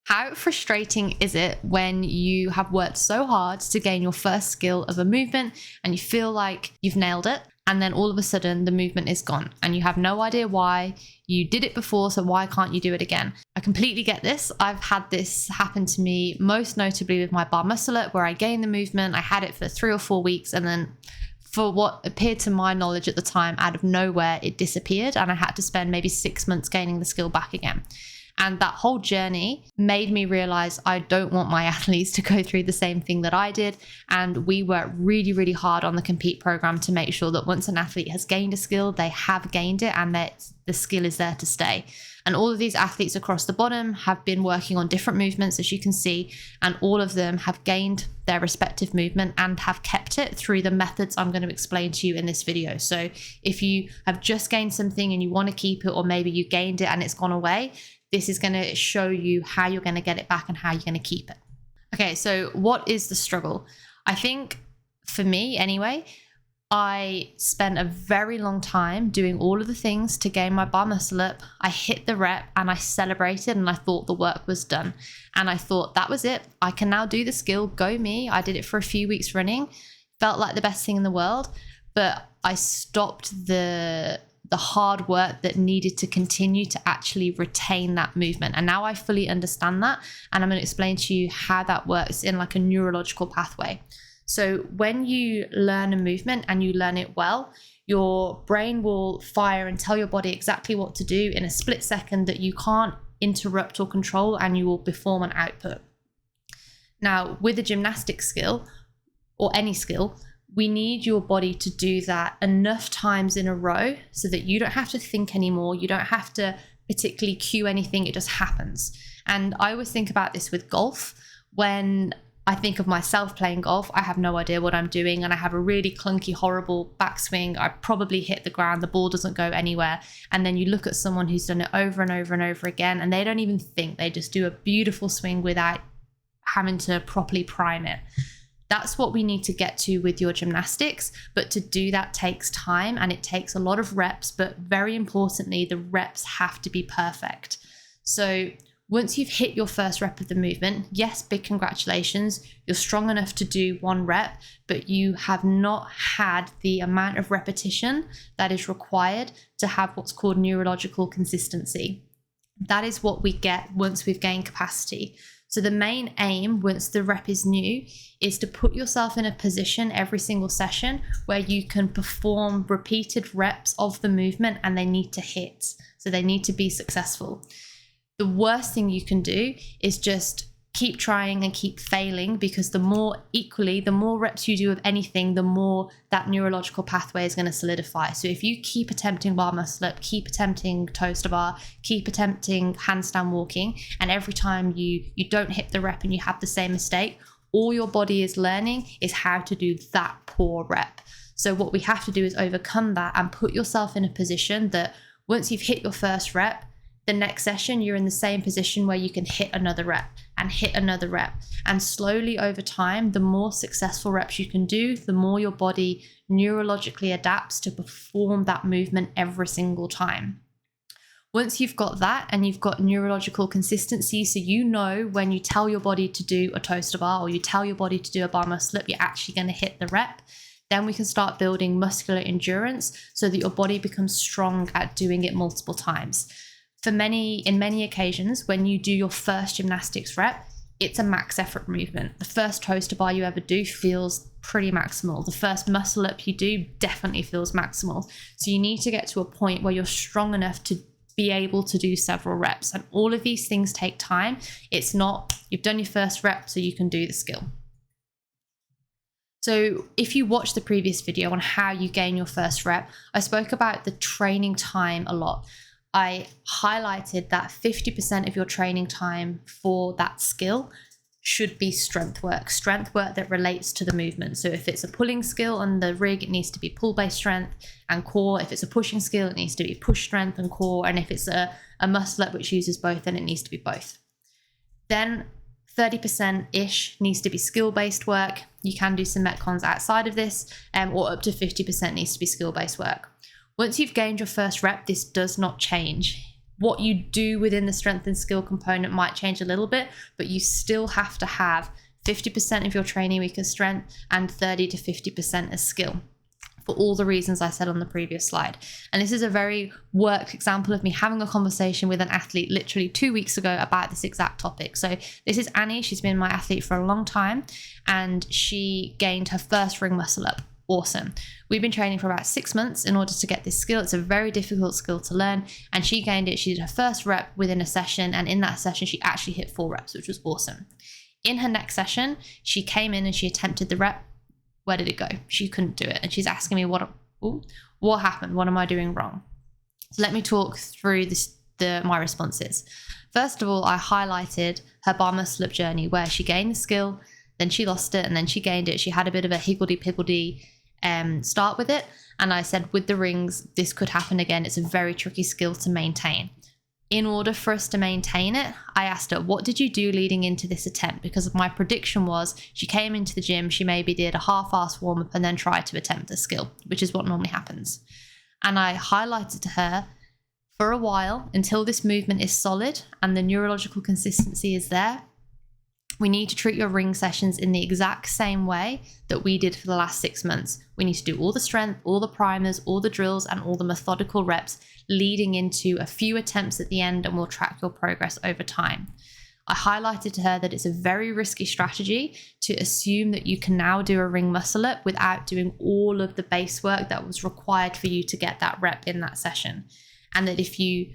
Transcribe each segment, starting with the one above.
How frustrating is it when you have worked so hard to gain your first skill of a movement and you feel like you've nailed it, and then all of a sudden the movement is gone and you have no idea why? You did it before, so why can't you do it again? I completely get this. I've had this happen to me, most notably with my bar muscle up, where I gained the movement, I had it for 3 or 4 weeks, and then for what appeared to my knowledge at the time, out of nowhere, it disappeared, and I had to spend maybe 6 months gaining the skill back again. And that whole journey made me realize I don't want my athletes to go through the same thing that I did. And we work really, really hard on the Compete program to make sure that once an athlete has gained a skill, they have gained it and that the skill is there to stay. And all of these athletes across the bottom have been working on different movements, as you can see, and all of them have gained their respective movement and have kept it through the methods I'm going to explain to you in this video. So if you have just gained something and you want to keep it, or maybe you gained it and it's gone away, this is going to show you how you're going to get it back and how you're going to keep it. Okay, so what is the struggle? I think for me anyway, I spent a very long time doing all of the things to gain my bar muscle up. I hit the rep and I celebrated and I thought the work was done. And I thought that was it. I can now do the skill, go me. I did it for a few weeks running. Felt like the best thing in the world, but I stopped the hard work that needed to continue to actually retain that movement. And now I fully understand that. And I'm going to explain to you how that works in like a neurological pathway. So when you learn a movement and you learn it well, your brain will fire and tell your body exactly what to do in a split second that you can't interrupt or control, and you will perform an output. Now, with a gymnastics skill or any skill, we need your body to do that enough times in a row so that you don't have to think anymore. You don't have to particularly cue anything. It just happens. And I always think about this with golf. When I think of myself playing golf, I have no idea what I'm doing and I have a really clunky, horrible backswing. I probably hit the ground, the ball doesn't go anywhere. And then you look at someone who's done it over and over and over again, and they don't even think. They just do a beautiful swing without having to properly prime it. That's what we need to get to with your gymnastics, but to do that takes time and it takes a lot of reps, but very importantly, the reps have to be perfect. So once you've hit your first rep of the movement, yes, big congratulations, you're strong enough to do 1 rep, but you have not had the amount of repetition that is required to have what's called neurological consistency. That is what we get once we've gained capacity. So the main aim, once the rep is new, is to put yourself in a position every single session where you can perform repeated reps of the movement, and they need to hit. So they need to be successful. The worst thing you can do is just keep trying and keep failing, because the more reps you do of anything, the more that neurological pathway is going to solidify. So if you keep attempting bar muscle up, keep attempting toes to bar, keep attempting handstand walking, and every time you don't hit the rep and you have the same mistake, all your body is learning is how to do that poor rep. So what we have to do is overcome that and put yourself in a position that once you've hit your first rep, the next session, you're in the same position where you can hit another rep and hit another rep. And slowly over time, the more successful reps you can do, the more your body neurologically adapts to perform that movement every single time. Once you've got that and you've got neurological consistency, so you know when you tell your body to do a toes to bar or you tell your body to do a bar muscle up, you're actually going to hit the rep. Then we can start building muscular endurance so that your body becomes strong at doing it multiple times. In many occasions, when you do your first gymnastics rep, it's a max effort movement. The first toes to bar you ever do feels pretty maximal. The first muscle up you do definitely feels maximal. So you need to get to a point where you're strong enough to be able to do several reps. And all of these things take time. It's not, you've done your first rep so you can do the skill. So if you watch the previous video on how you gain your first rep, I spoke about the training time a lot. I highlighted that 50% of your training time for that skill should be strength work that relates to the movement. So if it's a pulling skill on the rig, it needs to be pull-based strength and core. If it's a pushing skill, it needs to be push strength and core. And if it's a muscle up which uses both, then it needs to be both. Then 30%-ish needs to be skill-based work. You can do some metcons outside of this, or up to 50% needs to be skill-based work. Once you've gained your first rep, this does not change. what you do within the strength and skill component might change a little bit, but you still have to have 50% of your training week as strength and 30 to 50% as skill, for all the reasons I said on the previous slide. And this is a very worked example of me having a conversation with an athlete literally 2 weeks ago about this exact topic. So this is Annie. She's been my athlete for a long time, and she gained her first ring muscle up. Awesome. We've been training for about 6 months in order to get this skill. It's a very difficult skill to learn, and she gained it. She did her first rep within a session, and in that session she actually hit 4 reps, which was awesome. In her next session, she came in and she attempted the rep. Where did it go? She couldn't do it, and she's asking me what happened? What am I doing wrong? So let me talk through my responses. First of all, I highlighted her bar muscle up journey, where she gained the skill, then she lost it, and then she gained it. She had a bit of a higgledy-piggledy start with it, and I said with the rings this could happen again. It's a very tricky skill to maintain. In order for us to maintain it, I asked her, what did you do leading into this attempt? Because my prediction was she came into the gym, she maybe did a half-ass warm-up and then tried to attempt the skill, which is what normally happens. And I highlighted to her, for a while, until this movement is solid and the neurological consistency is there, we need to treat your ring sessions in the exact same way that we did for the last 6 months. We need to do all the strength, all the primers, all the drills, and all the methodical reps leading into a few attempts at the end, and we'll track your progress over time. I highlighted to her that it's a very risky strategy to assume that you can now do a ring muscle up without doing all of the base work that was required for you to get that rep in that session. And that if you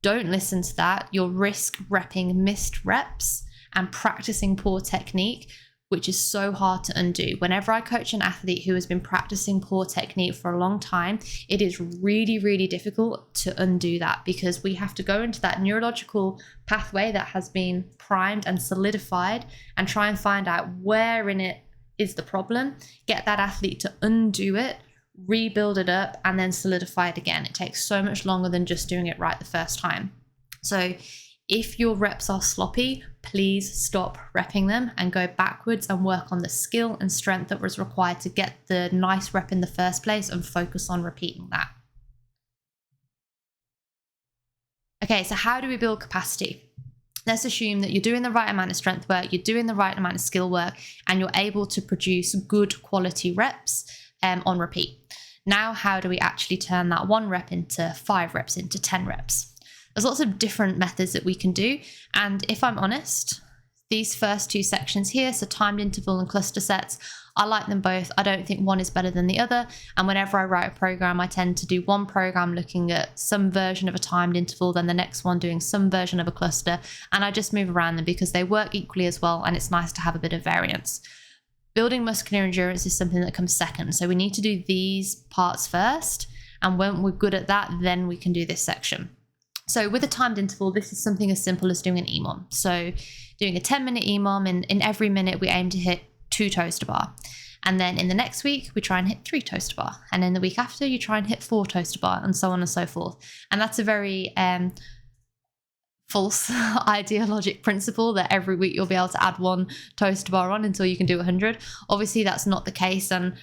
don't listen to that, you'll risk repping missed reps and practicing poor technique, which is so hard to undo. Whenever I coach an athlete who has been practicing poor technique for a long time, it is really, really difficult to undo that, because we have to go into that neurological pathway that has been primed and solidified and try and find out where in it is the problem, get that athlete to undo it, rebuild it up, and then solidify it again. It takes so much longer than just doing it right the first time. So if your reps are sloppy, please stop repping them and go backwards and work on the skill and strength that was required to get the nice rep in the first place, and focus on repeating that. Okay, so how do we build capacity? Let's assume that you're doing the right amount of strength work, you're doing the right amount of skill work, and you're able to produce good quality reps on repeat. Now, how do we actually turn that 1 rep into 5 reps, into 10 reps? There's lots of different methods that we can do. And if I'm honest, these first 2 sections here, so timed interval and cluster sets, I like them both. I don't think one is better than the other. And whenever I write a program, I tend to do one program looking at some version of a timed interval, then the next one doing some version of a cluster. And I just move around them because they work equally as well. And it's nice to have a bit of variance. Building muscular endurance is something that comes second. So we need to do these parts first. And when we're good at that, then we can do this section. So with a timed interval, this is something as simple as doing an EMOM. So doing a 10-minute EMOM, and in every minute we aim to hit 2 toes to bar. And then in the next week, we try and hit 3 toes to bar. And in the week after, you try and hit 4 toes to bar, and so on and so forth. And that's a very false ideologic principle that every week you'll be able to add 1 toes to bar on until you can do 100. Obviously, that's not the case. And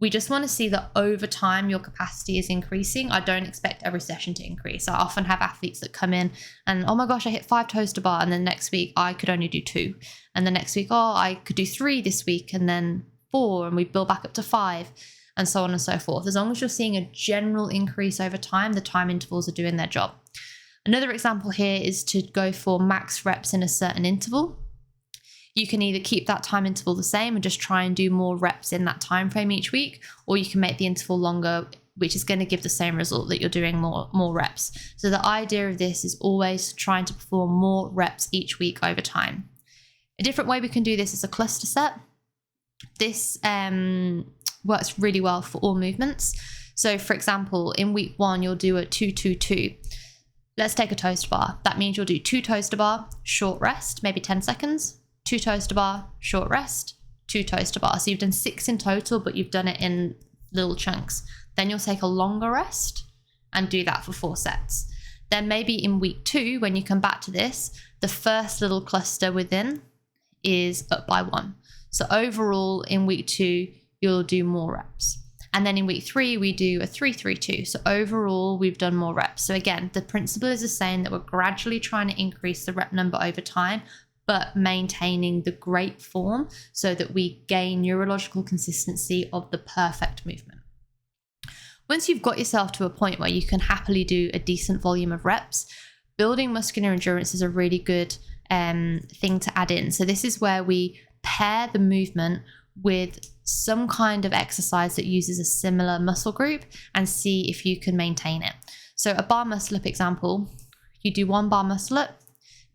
we just want to see that over time your capacity is increasing. I don't expect every session to increase. I often have athletes that come in and, oh my gosh, I hit 5 toes to bar, and then next week I could only do 2. And the next week, oh, I could do 3 this week, and then 4, and we build back up to 5, and so on and so forth. As long as you're seeing a general increase over time, the time intervals are doing their job. Another example here is to go for max reps in a certain interval. You can either keep that time interval the same and just try and do more reps in that time frame each week, or you can make the interval longer, which is going to give the same result, that you're doing more reps. So the idea of this is always trying to perform more reps each week over time. A different way we can do this is a cluster set. This works really well for all movements. So for example, in week 1, you'll do a 2-2-2. Let's take a toes to bar. That means you'll do 2 toes to bar, short rest, maybe 10 seconds, 2 toes to bar, short rest, 2 toes to bar. So you've done 6 in total, but you've done it in little chunks. Then you'll take a longer rest and do that for 4 sets. Then maybe in week 2, when you come back to this, the first little cluster within is up by 1. So overall in week 2, you'll do more reps. And then in week 3, we do a 3-3-2. So overall, we've done more reps. So again, the principle is the same, that we're gradually trying to increase the rep number over time, but maintaining the great form so that we gain neurological consistency of the perfect movement. Once you've got yourself to a point where you can happily do a decent volume of reps, building muscular endurance is a really good thing to add in. So this is where we pair the movement with some kind of exercise that uses a similar muscle group and see if you can maintain it. So a bar muscle up example, you do 1 bar muscle up,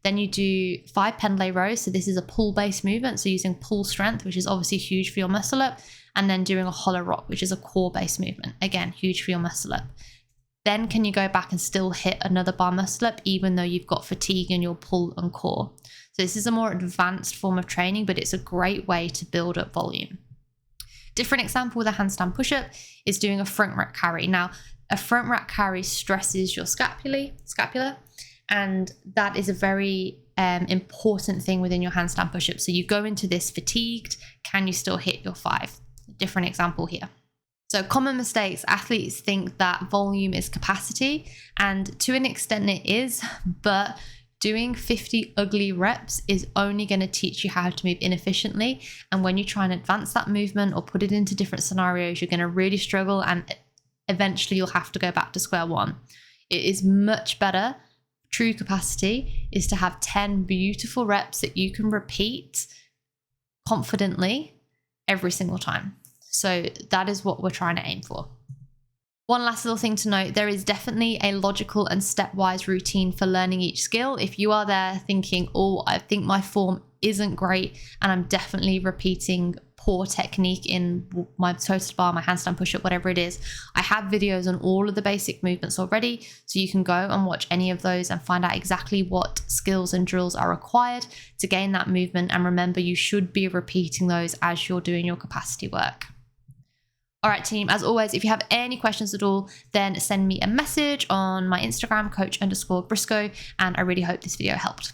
then you do 5 pendlay rows. So this is a pull-based movement, so using pull strength, which is obviously huge for your muscle up, and then doing a hollow rock, which is a core-based movement. Again, huge for your muscle up. Then can you go back and still hit another bar muscle up even though you've got fatigue in your pull and core? So this is a more advanced form of training, but it's a great way to build up volume. Different example with a handstand push-up is doing a front rack carry. Now, a front rack carry stresses your scapula, and that is a very important thing within your handstand push-up. So you go into this fatigued, can you still hit your 5? Different example here. So common mistakes, athletes think that volume is capacity, and to an extent it is, but doing 50 ugly reps is only going to teach you how to move inefficiently. And when you try and advance that movement or put it into different scenarios, you're going to really struggle, and eventually you'll have to go back to square one. It is much better. True capacity is to have 10 beautiful reps that you can repeat confidently every single time. So that is what we're trying to aim for. One last little thing to note, there is definitely a logical and stepwise routine for learning each skill. If you are there thinking, oh, I think my form isn't great and I'm definitely repeating poor technique in my total bar, my handstand push-up, whatever it is, I have videos on all of the basic movements already, so you can go and watch any of those and find out exactly what skills and drills are required to gain that movement. And remember, you should be repeating those as you're doing your capacity work. All right, team, as always, if you have any questions at all, then send me a message on my Instagram, coach_Briscoe, and I really hope this video helped.